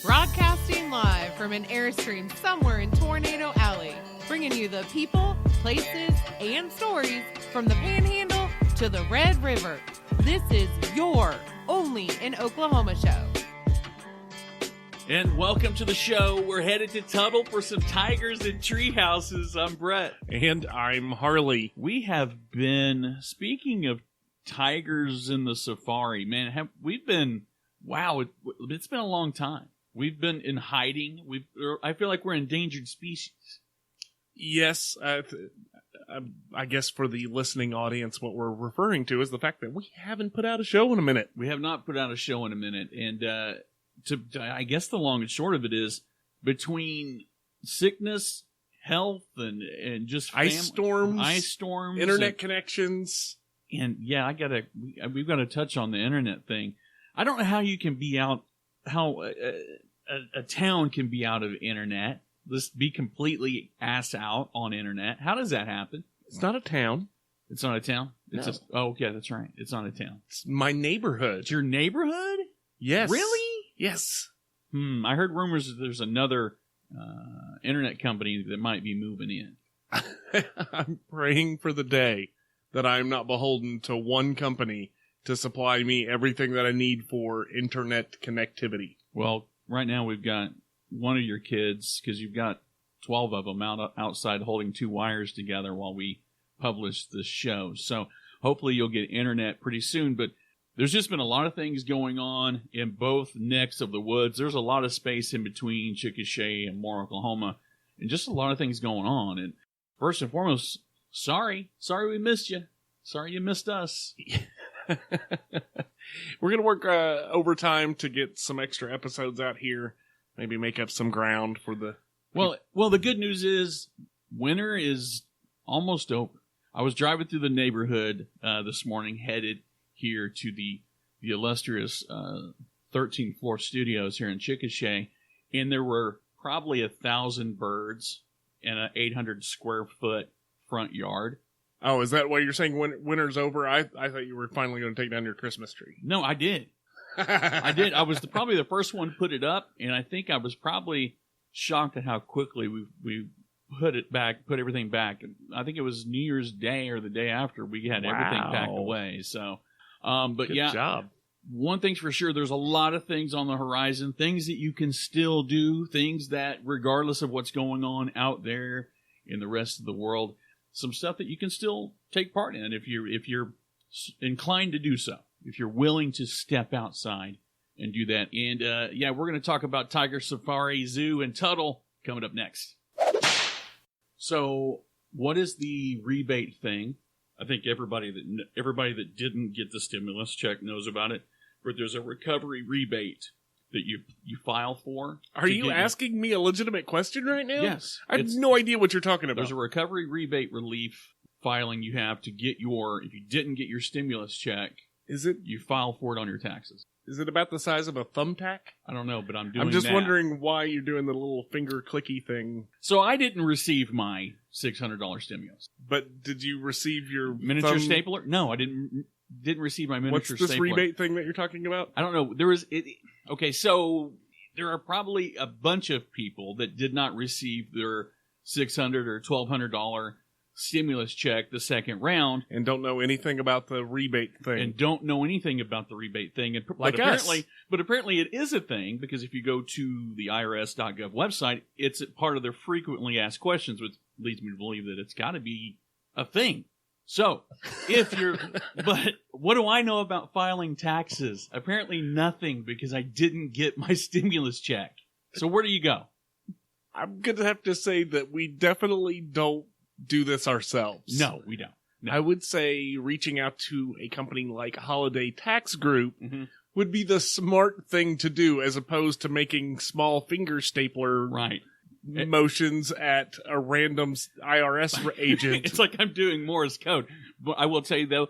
Broadcasting live from an Airstream somewhere in Tornado Alley, bringing you the people, places, and stories from the Panhandle to the Red River. This is your Only in Oklahoma show. And welcome to the show. We're headed to Tuttle for some tigers and treehouses. I'm Brett. And I'm Harley. We have been, speaking of tigers in the safari, man, we've been, wow, it's been a long time. We've been in hiding. I feel like we're endangered species. Yes, I guess for the listening audience, what we're referring to is the fact that we haven't put out a show in a minute. We have not put out a show in a minute. And I guess the long and short of it is, between sickness, health, and just ice storms, internet connections. And yeah, we've got to touch on the internet thing. I don't know how you can be out, how a town can be out of internet. Let's be completely ass out on internet. How does that happen? It's not a town. It's not a town? No. Okay, that's right. It's not a town. It's my neighborhood. It's your neighborhood? Yes. Really? Yes. I heard rumors that there's another internet company that might be moving in. I'm praying for the day that I'm not beholden to one company to supply me everything that I need for internet connectivity. Well, right now we've got one of your kids, because you've got 12 of them outside holding two wires together while we publish this show. So hopefully you'll get internet pretty soon. But there's just been a lot of things going on in both necks of the woods. There's a lot of space in between Chickasha and Moore, Oklahoma, and just a lot of things going on. And first and foremost, sorry we missed you. Sorry you missed us. We're going to work overtime to get some extra episodes out here. Maybe make up some ground for the... Well, the good news is winter is almost over. I was driving through the neighborhood this morning, headed here to the illustrious 13th floor studios here in Chickasha, and there were probably 1,000 birds in an 800 square foot front yard. Oh, is that why you're saying winter's over? I thought you were finally going to take down your Christmas tree. No, I did. I did. I was probably the first one to put it up, and I think I was probably shocked at how quickly we put everything back. I think it was New Year's Day or the day after we had everything packed away. So, but Good yeah, job. One thing's for sure, there's a lot of things on the horizon, things that you can still do, things that, regardless of what's going on out there in the rest of the world, some stuff that you can still take part in if you're inclined to do so, if you're willing to step outside and do that. And we're going to talk about Tiger Safari Zoo in Tuttle coming up next. So, what is the rebate thing? I think everybody that didn't get the stimulus check knows about it. But there's a recovery rebate that you file for. Are you asking me a legitimate question right now? Yes. I have no idea what you're talking about. There's a recovery rebate relief filing you have to get if you didn't get your stimulus check, you file for it on your taxes. Is it about the size of a thumbtack? I don't know, but I'm doing I'm just that. wondering why you're doing the little finger clicky thing. So I didn't receive my $600 stimulus. But did you receive your miniature stapler? No, I didn't receive my miniature stapler. What's this rebate thing that you're talking about? I don't know. Okay, so there are probably a bunch of people that did not receive their $600 or $1,200 stimulus check the second round. And don't know anything about the rebate thing. But apparently it is a thing, because if you go to the IRS.gov website, it's part of their frequently asked questions, which leads me to believe that it's got to be a thing. So, but what do I know about filing taxes? Apparently nothing, because I didn't get my stimulus check. So where do you go? I'm going to have to say that we definitely don't do this ourselves. No, we don't. No. I would say reaching out to a company like Holiday Tax Group would be the smart thing to do, as opposed to making small finger stapler motions at a random IRS agent. It's like I'm doing Morse code. But I will tell you, though,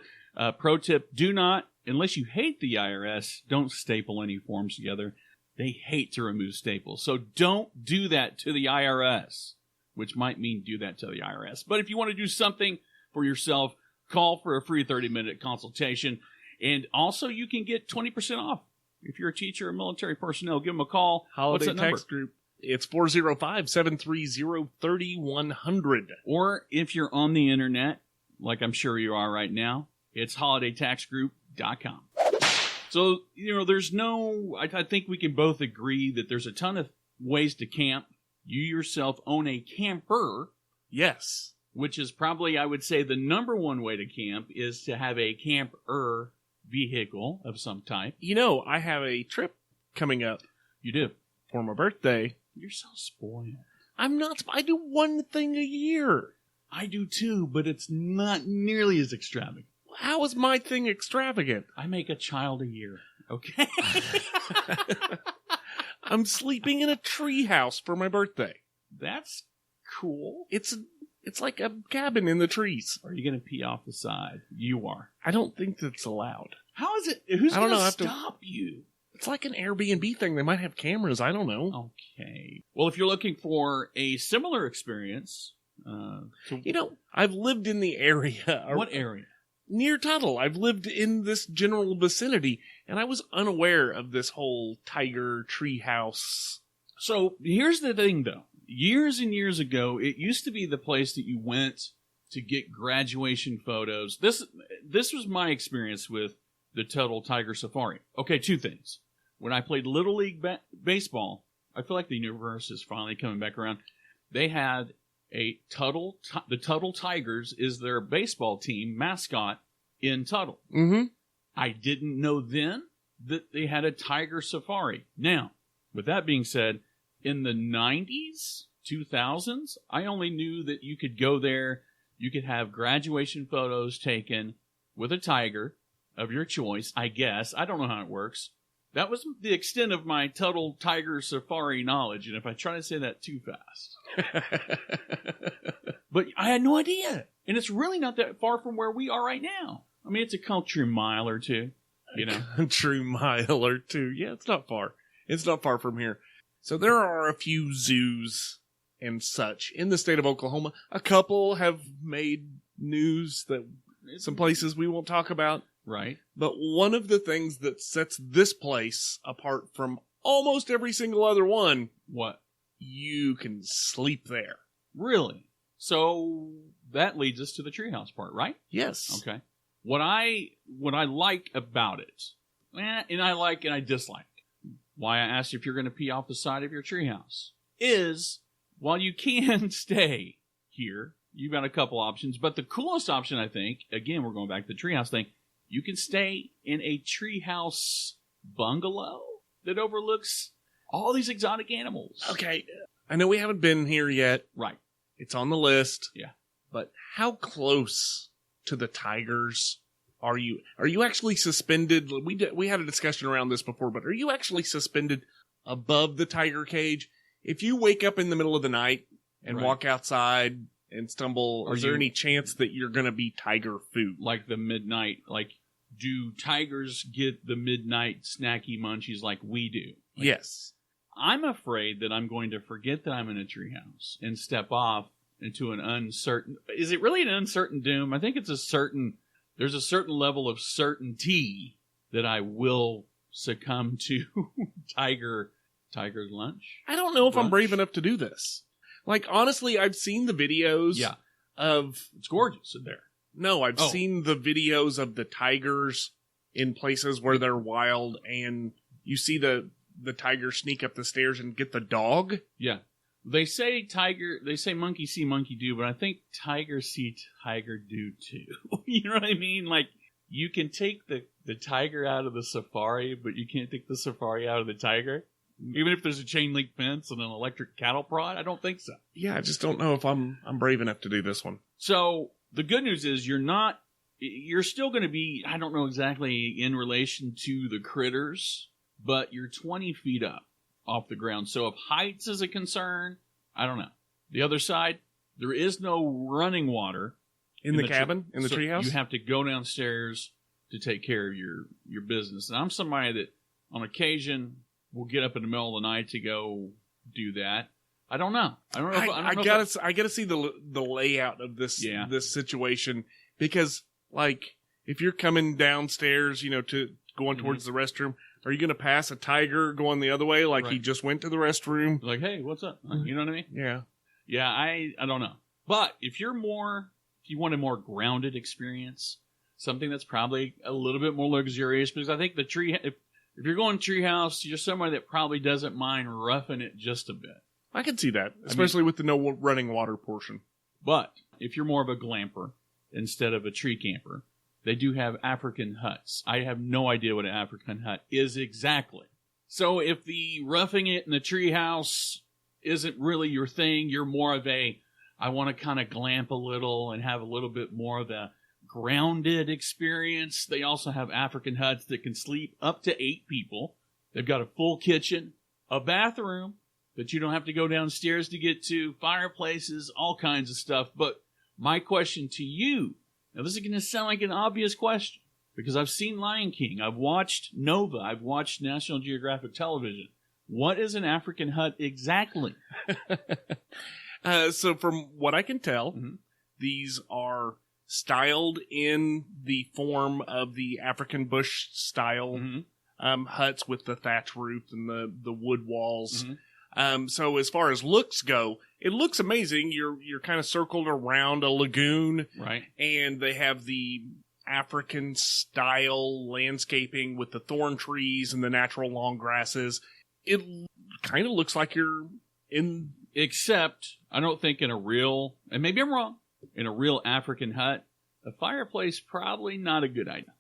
pro tip, do not, unless you hate the IRS, don't staple any forms together. They hate to remove staples. So don't do that to the IRS, which might mean do that to the IRS. But if you want to do something for yourself, call for a free 30-minute consultation. And also, you can get 20% off If you're a teacher or military personnel, give them a call. Holiday What's that Text number? Group. It's 405-730-3100. Or if you're on the internet, like I'm sure you are right now, it's holidaytaxgroup.com. So, there's I think we can both agree that there's a ton of ways to camp. You yourself own a camper. Yes. Which is probably, I would say, the number one way to camp is to have a camper vehicle of some type. I have a trip coming up. You do? For my birthday. You're so spoiled. I'm not. I do one thing a year. I do too, but it's not nearly as extravagant. How is my thing extravagant? I make a child a year, okay? I'm sleeping in a treehouse for my birthday. That's cool. It's like a cabin in the trees. Are you going to pee off the side? You are. I don't think that's allowed. How is it? Who's going to stop you? It's like an Airbnb thing. They might have cameras. I don't know. Okay. Well, if you're looking for a similar experience... I've lived in the area. What area? Near Tuttle. I've lived in this general vicinity, and I was unaware of this whole tiger treehouse. So here's the thing, though. Years and years ago, it used to be the place that you went to get graduation photos. This was my experience with the Tuttle Tiger Safari. Okay, two things. When I played Little League baseball, I feel like the universe is finally coming back around. They had the Tuttle Tigers is their baseball team mascot in Tuttle. Mm-hmm. I didn't know then that they had a tiger safari. Now, with that being said, in the 90s, 2000s, I only knew that you could go there, you could have graduation photos taken with a tiger of your choice, I guess. I don't know how it works. That was the extent of my Tuttle Tiger Safari knowledge, and if I try to say that too fast. But I had no idea. And it's really not that far from where we are right now. I mean, it's a country mile or two, Country mile or two. Yeah, it's not far. It's not far from here. So there are a few zoos and such in the state of Oklahoma. A couple have made news that some places we won't talk about. Right. But one of the things that sets this place apart from almost every single other one... What? You can sleep there. Really? So that leads us to the treehouse part, right? Yes. Okay. What I like about it, and I like and I dislike, why I asked if you're going to pee off the side of your treehouse, is while you can stay here, you've got a couple options, but the coolest option, I think, again, we're going back to the treehouse thing, you can stay in a treehouse bungalow that overlooks all these exotic animals. Okay. I know we haven't been here yet. Right. It's on the list. Yeah. But how close to the tigers are you? Are you actually suspended? We had a discussion around this before, but are you actually suspended above the tiger cage? If you wake up in the middle of the night and walk outside and stumble, is there any chance that you're going to be tiger food? Like the midnight, do tigers get the midnight snacky munchies like we do? Yes. I'm afraid that I'm going to forget that I'm in a treehouse and step off into an uncertain... Is it really an uncertain doom? I think it's there's a certain level of certainty that I will succumb to tiger's lunch. I don't know if I'm brave enough to do this. Honestly, I've seen the videos of... It's gorgeous in there. No, I've seen the videos of the tigers in places where they're wild, and you see the tiger sneak up the stairs and get the dog. Yeah. They say monkey see, monkey do, but I think tiger see, tiger do too. You know what I mean? You can take the tiger out of the safari, but you can't take the safari out of the tiger. Even if there's a chain link fence and an electric cattle prod, I don't think so. Yeah, I just don't know if I'm brave enough to do this one. So the good news is you're still going to be, I don't know exactly in relation to the critters, but you're 20 feet up off the ground. So if heights is a concern, I don't know. The other side, there is no running water. In the cabin? In the so treehouse? You have to go downstairs to take care of your business. And I'm somebody that on occasion will get up in the middle of the night to go do that. I don't know. I gotta see the layout of this situation, because if if you're coming downstairs, to going towards the restroom, are you going to pass a tiger going the other way like he just went to the restroom? Like, hey, what's up? You know what I mean? Yeah. Yeah, I don't know. But if you want a more grounded experience, something that's probably a little bit more luxurious, because I think if you're going Treehouse, you're somewhere that probably doesn't mind roughing it just a bit. I can see that, especially with the no running water portion. But if you're more of a glamper instead of a tree camper, they do have African huts. I have no idea what an African hut is exactly. So if the roughing it in the treehouse isn't really your thing, you're more of I want to kind of glamp a little and have a little bit more of a grounded experience. They also have African huts that can sleep up to 8 people. They've got a full kitchen, a bathroom that you don't have to go downstairs to get to, fireplaces, all kinds of stuff. But my question to you, now this is going to sound like an obvious question, because I've seen Lion King, I've watched Nova, I've watched National Geographic Television. What is an African hut exactly? So from what I can tell, these are styled in the form of the African bush style huts with the thatch roof and the wood walls. So as far as looks go, it looks amazing. You're kind of circled around a lagoon, right? And they have the African style landscaping with the thorn trees and the natural long grasses. It kind of looks like you're in. Except, I don't think in a real, and maybe I'm wrong, in a real African hut, a fireplace probably not a good idea.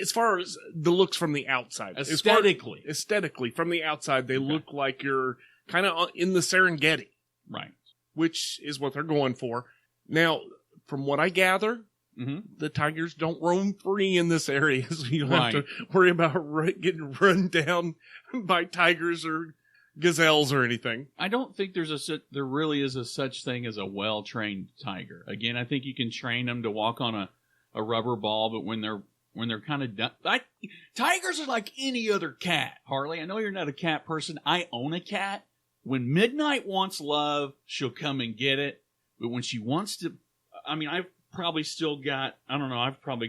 As far as the looks from the outside, aesthetically from the outside, they look like you're kind of in the Serengeti, right? Which is what they're going for. Now, from what I gather, the tigers don't roam free in this area, so you don't have to worry about getting run down by tigers or gazelles or anything. I don't think there really is a such thing as a well-trained tiger. Again, I think you can train them to walk on a rubber ball, but when they're kind of done, tigers are like any other cat. Harley, I know you're not a cat person. I own a cat. When Midnight wants love, she'll come and get it. But when she wants to, I've probably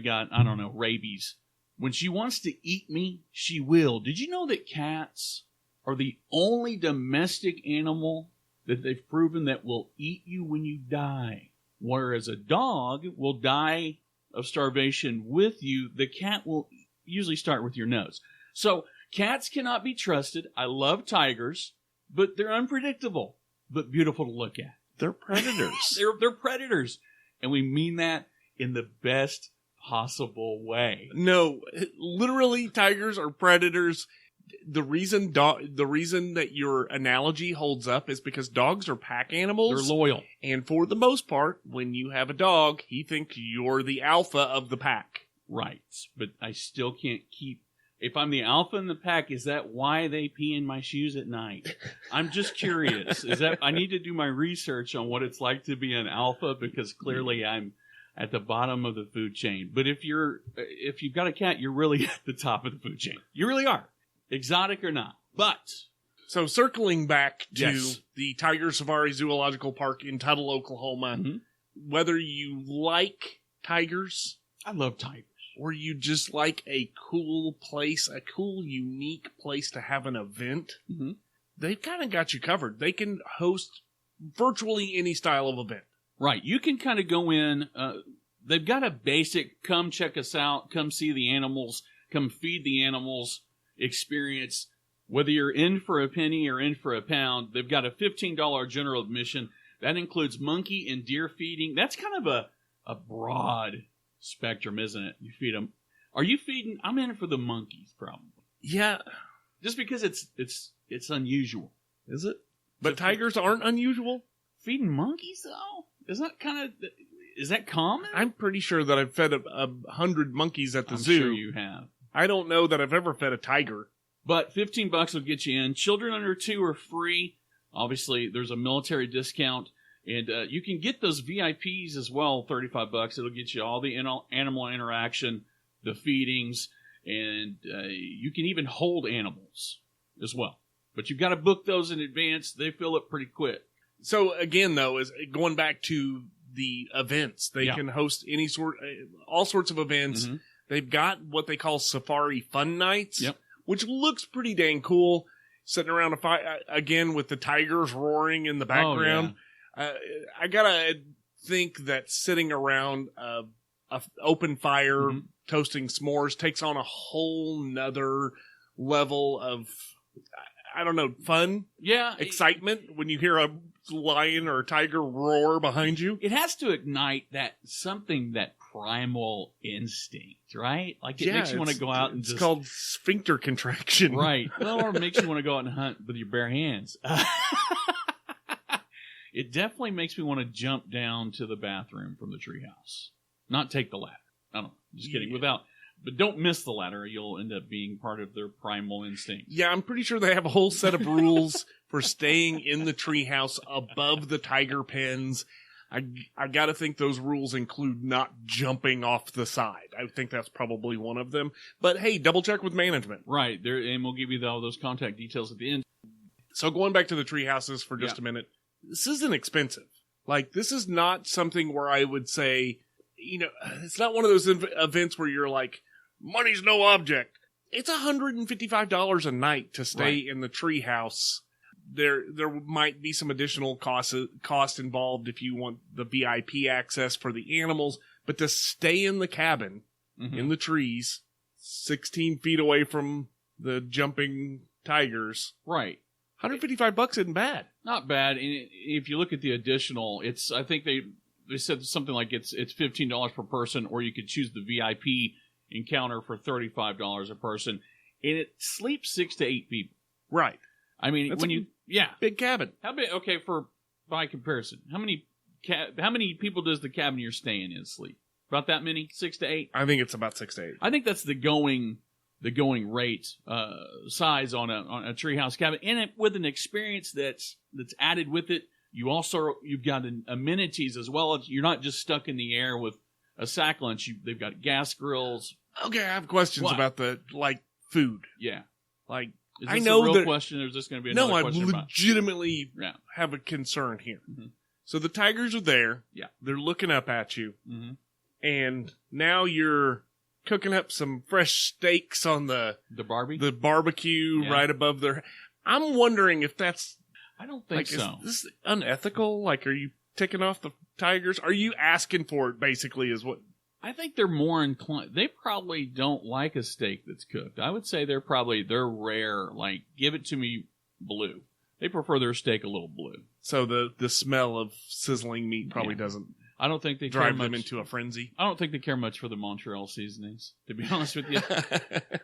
got rabies. When she wants to eat me, she will. Did you know that cats are the only domestic animal that they've proven that will eat you when you die? Whereas a dog will die of starvation with you, the cat will usually start with your nose. So cats cannot be trusted. I love tigers, but they're unpredictable, but beautiful to look at. They're predators. They're predators. And we mean that in the best possible way. No, literally tigers are predators. The reason that your analogy holds up is because dogs are pack animals. They're loyal. And for the most part, when you have a dog, he thinks you're the alpha of the pack. Right. But I still can't keep... If I'm the alpha in the pack, is that why they pee in my shoes at night? I'm just curious. I need to do my research on what it's like to be an alpha, because clearly I'm at the bottom of the food chain. But if you've got a cat, you're really at the top of the food chain. You really are. Exotic or not. But so circling back to the Tiger Safari Zoological Park in Tuttle, Oklahoma, whether you like tigers, I love tigers, or you just like a cool place, a cool, unique place to have an event, they've kind of got you covered. They can host virtually any style of event. Right. You can kind of go in. They've got a basic, come check us out, come see the animals, come feed the animals experience. Whether you're in for a penny or in for a pound, they've got a $15 general admission. That includes monkey and deer feeding. That's kind of a broad spectrum, isn't it? You feed them. Are you feeding? I'm in for the monkeys, probably. Yeah. Just because it's unusual. Is it? But tigers aren't unusual? Feeding monkeys, though? Is that common? I'm pretty sure that I've fed 100 monkeys at the zoo. I'm sure you have. I don't know that I've ever fed a tiger. But $15 will get you in. Children under 2 are free. Obviously, there's a military discount. And you can get those VIPs as well, $35. It'll get you all the animal interaction, the feedings, and you can even hold animals as well. But you've got to book those in advance. They fill up pretty quick. So again, though, is going back to the events. They can host all sorts of events. They've got what they call safari fun nights, Yep. which looks pretty dang cool. Sitting around a fire, again, with the tigers roaring in the background. I gotta think that sitting around a open fire, toasting s'mores takes on a whole nother level of, I don't know, fun? Yeah. Excitement when you hear a lion or a tiger roar behind you. It has to ignite that primal instinct, right? Like it makes you want to go out and it's just... called sphincter contraction. Right. Well, or it makes you want to go out and hunt with your bare hands. It definitely makes me want to jump down to the bathroom from the treehouse. Not take the ladder. I don't know. Just kidding. But don't miss the ladder. You'll end up being part of their primal instinct. Yeah, I'm pretty sure they have a whole set of rules for staying in the treehouse above the tiger pens. I got to think those rules include not jumping off the side. I think that's probably one of them. But hey, double check with management. Right. There, and we'll give you all those contact details at the end. So going back to the treehouses for just a minute, this isn't expensive. Like, this is not something where I would say, it's not one of those events where you're like, money's no object. It's $155 a night to stay in the treehouse. There might be some additional cost involved if you want the VIP access for the animals, but to stay in the cabin, in the trees, 16 feet away from the jumping tigers. Right. $155 isn't bad. Not bad. And if you look at the additional, I think they said something like it's $15 per person, or you could choose the VIP encounter for $35 a person, and it sleeps 6 to 8 people. Right. I mean, That's big cabin. How big? Okay, by comparison, how many people does the cabin you're staying in sleep? About that many? 6 to 8? I think it's about 6 to 8. I think that's the going rate size on a treehouse cabin, and with an experience that's added with it. You've got amenities as well. You're not just stuck in the air with a sack lunch. They've got gas grills. Okay, I have questions about the food. Yeah, like is this I know a real that question, or is this going to be another question? No, I legitimately have a concern here. Mm-hmm. So the tigers are there. Yeah, they're looking up at you, and now you're cooking up some fresh steaks on the barbecue right above their. I'm wondering if that's. I don't think so. Is this unethical? Like, are you taking off the tigers? Are you asking for it, basically, is what... I think they're more inclined... They probably don't like a steak that's cooked. I would say they're rare, like, give it to me blue. They prefer their steak a little blue. So the smell of sizzling meat probably doesn't... I don't think they drive them into a frenzy. I don't think they care much for the Montreal seasonings, to be honest with you.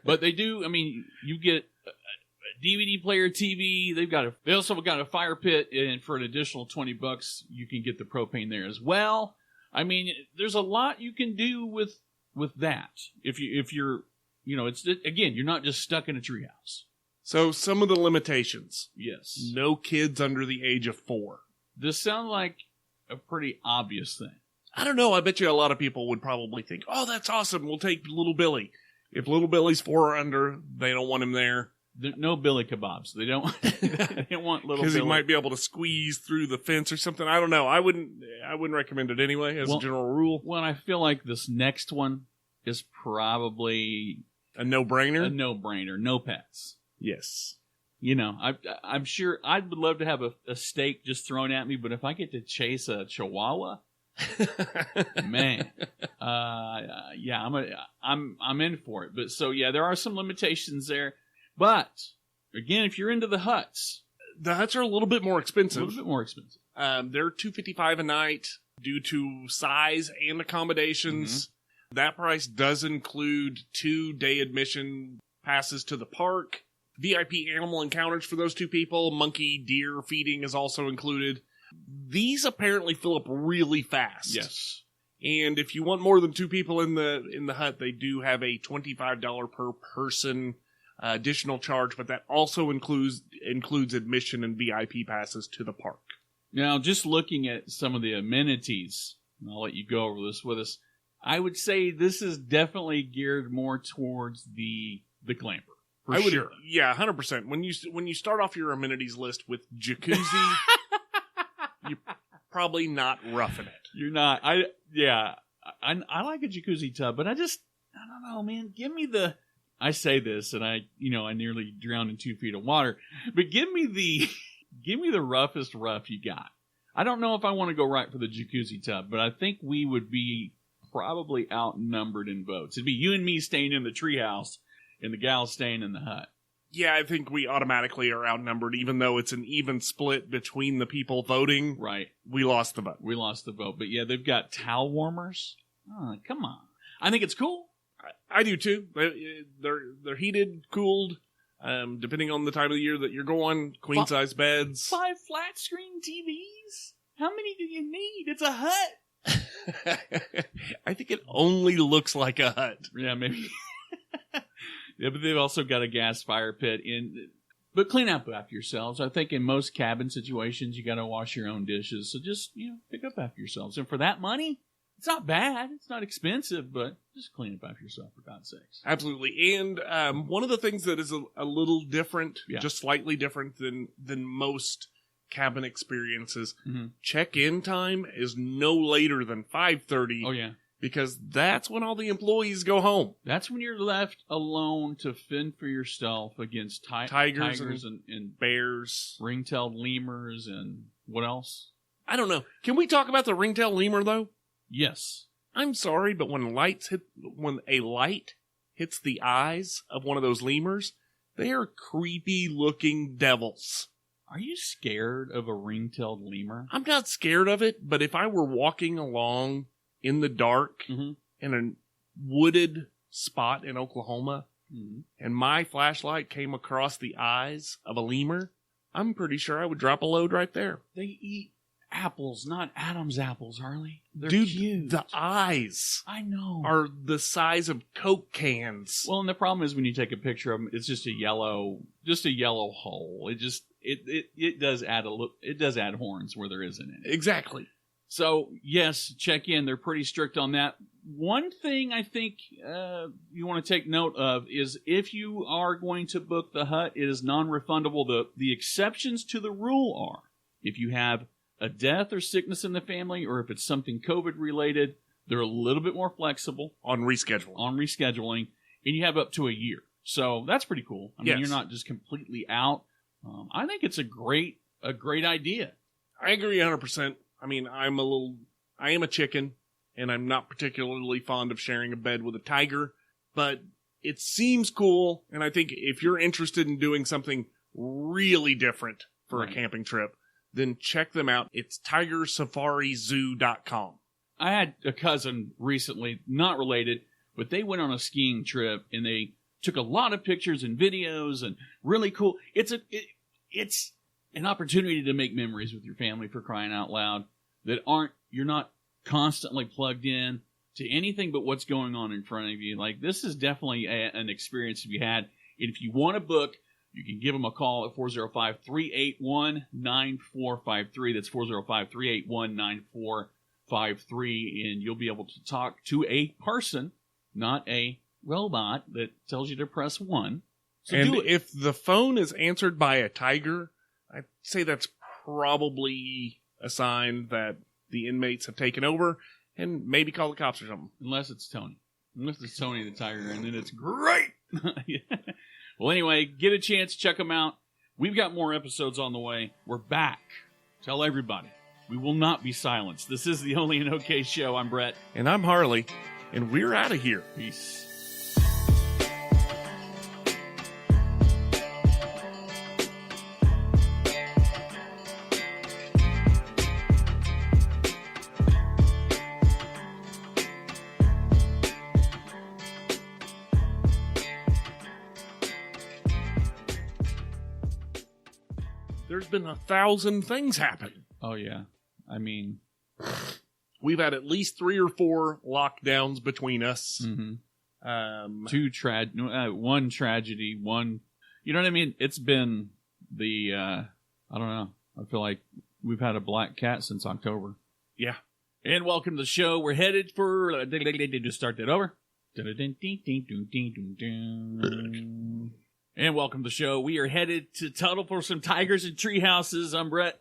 But they do, I mean, you get... DVD player, TV. They also got a fire pit, and for an additional $20, you can get the propane there as well. I mean, there's a lot you can do with that. If you're, it's again, you're not just stuck in a treehouse. So some of the limitations. Yes. No kids under the age of 4. This sounds like a pretty obvious thing. I don't know. I bet you a lot of people would probably think, "Oh, that's awesome. We'll take little Billy." If little Billy's 4 or under, they don't want him there. No Billy kebabs. They don't. They don't want little Billy. Because he might be able to squeeze through the fence or something. I don't know. I wouldn't recommend it anyway as a general rule. Well, I feel like this next one is probably a no-brainer. A no-brainer. No pets. Yes. I'm sure I would love to have a steak just thrown at me, but if I get to chase a Chihuahua, man, I'm in for it. But so there are some limitations there. But again, if you're into the huts are a little bit more expensive. They're $255 a night due to size and accommodations. Mm-hmm. That price does include 2-day admission passes to the park, VIP animal encounters for those 2 people, monkey, deer feeding is also included. These apparently fill up really fast. Yes. And if you want more than 2 people in the hut, they do have a $25 per person additional charge, but that also includes admission and VIP passes to the park. Now, just looking at some of the amenities, and I'll let you go over this with us, I would say this is definitely geared more towards the glamper. For sure. Yeah, 100%. When you start off your amenities list with jacuzzi, you're probably not roughing it. You're not. I like a jacuzzi tub, but I don't know, man. Give me the... I say this, and I nearly drowned in 2 feet of water, but give me the roughest rough you got. I don't know if I want to go right for the jacuzzi tub, but I think we would be probably outnumbered in votes. It'd be you and me staying in the treehouse and the gals staying in the hut. Yeah, I think we automatically are outnumbered, even though it's an even split between the people voting. Right. We lost the vote. But yeah, they've got towel warmers. Oh, come on. I think it's cool. I do too. They're heated, cooled, depending on the time of the year that you're going. Queen size beds. 5 flat screen TVs. How many do you need? It's a hut. I think it only looks like a hut. Yeah, maybe. Yeah, but they've also got a gas fire pit in. But clean up after yourselves. I think in most cabin situations, you got to wash your own dishes. So just pick up after yourselves. And for that money, it's not bad. It's not expensive, but just clean up after yourself, for God's sakes. Absolutely. And one of the things that is a little different, just slightly different than most cabin experiences, check-in time is no later than 5:30. Oh, yeah. Because that's when all the employees go home. That's when you're left alone to fend for yourself against tigers and bears, ring-tailed lemurs, and what else? I don't know. Can we talk about the ring-tailed lemur, though? Yes. I'm sorry, but when a light hits the eyes of one of those lemurs, they are creepy-looking devils. Are you scared of a ring-tailed lemur? I'm not scared of it, but if I were walking along in the dark in a wooded spot in Oklahoma and my flashlight came across the eyes of a lemur, I'm pretty sure I would drop a load right there. They eat apples, not Adam's apples, Harley. They're Dude, cute. The eyes I know are the size of Coke cans. Well, and the problem is when you take a picture of them, it's just a yellow hole. It does add horns where there isn't any. Exactly. So, yes, check in. They're pretty strict on that. One thing I think you want to take note of is if you are going to book the hut, it is non-refundable. The exceptions to the rule are if you have a death or sickness in the family or if it's something COVID-related, they're a little bit more flexible. On rescheduling. And you have up to a year. So, that's pretty cool. I mean, you're not just completely out. I think it's a great idea. I agree 100%. I mean, I am a chicken, and I'm not particularly fond of sharing a bed with a tiger, but it seems cool, and I think if you're interested in doing something really different for a camping trip, then check them out. It's tigersafarizoo.com. I had a cousin recently, not related, but they went on a skiing trip, and they took a lot of pictures and videos, and really cool. It's an opportunity to make memories with your family, for crying out loud, you're not constantly plugged in to anything but what's going on in front of you. Like, this is definitely an experience to be had. And if you want to book, you can give them a call at 405-381-9453. That's 405-381-9453. And you'll be able to talk to a person, not a robot that tells you to press 1. So and if the phone is answered by a tiger, I'd say that's probably a sign that the inmates have taken over, and maybe call the cops or something. Unless it's Tony the tiger, and then it's great. Yeah. Well, anyway, get a chance, check them out. We've got more episodes on the way. We're back. Tell everybody. We will not be silenced. This is the Only in OK Show. I'm Brett. And I'm Harley. And we're out of here. Peace. There's been 1,000 things happen. Oh, yeah. I mean, we've had at least 3 or 4 lockdowns between us. Mm-hmm. One tragedy, one, you know what I mean? It's been I don't know. I feel like we've had a black cat since October. Yeah. And welcome to the show. We're headed for, just start that over. And welcome to the show. We are headed to Tuttle for some tigers and tree houses. I'm Brett.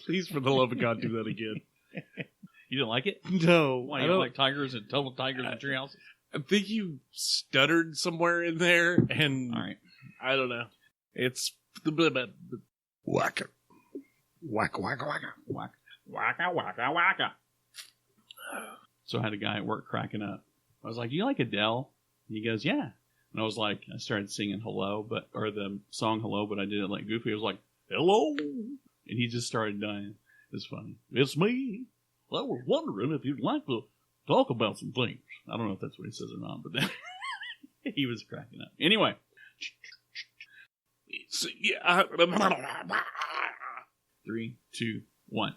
Please, for the love of God, do that again. You didn't like it? No. Why, you don't like tigers and total tigers and treehouses? I think you stuttered somewhere in there, and All right. I don't know. It's the waka. Waka, waka, waka. Waka, waka, waka, waka. So I had a guy at work cracking up. I was like, "You like Adele?" And he goes, "Yeah." And I was like, I started singing "Hello," or the song "Hello," but I did it like goofy. I was like, "Hello," and he just started dying. It's funny. It's me. I was wondering if you'd like to talk about some things. I don't know if that's what he says or not, but then he was cracking up. Anyway. So, yeah. 3, 2, 1.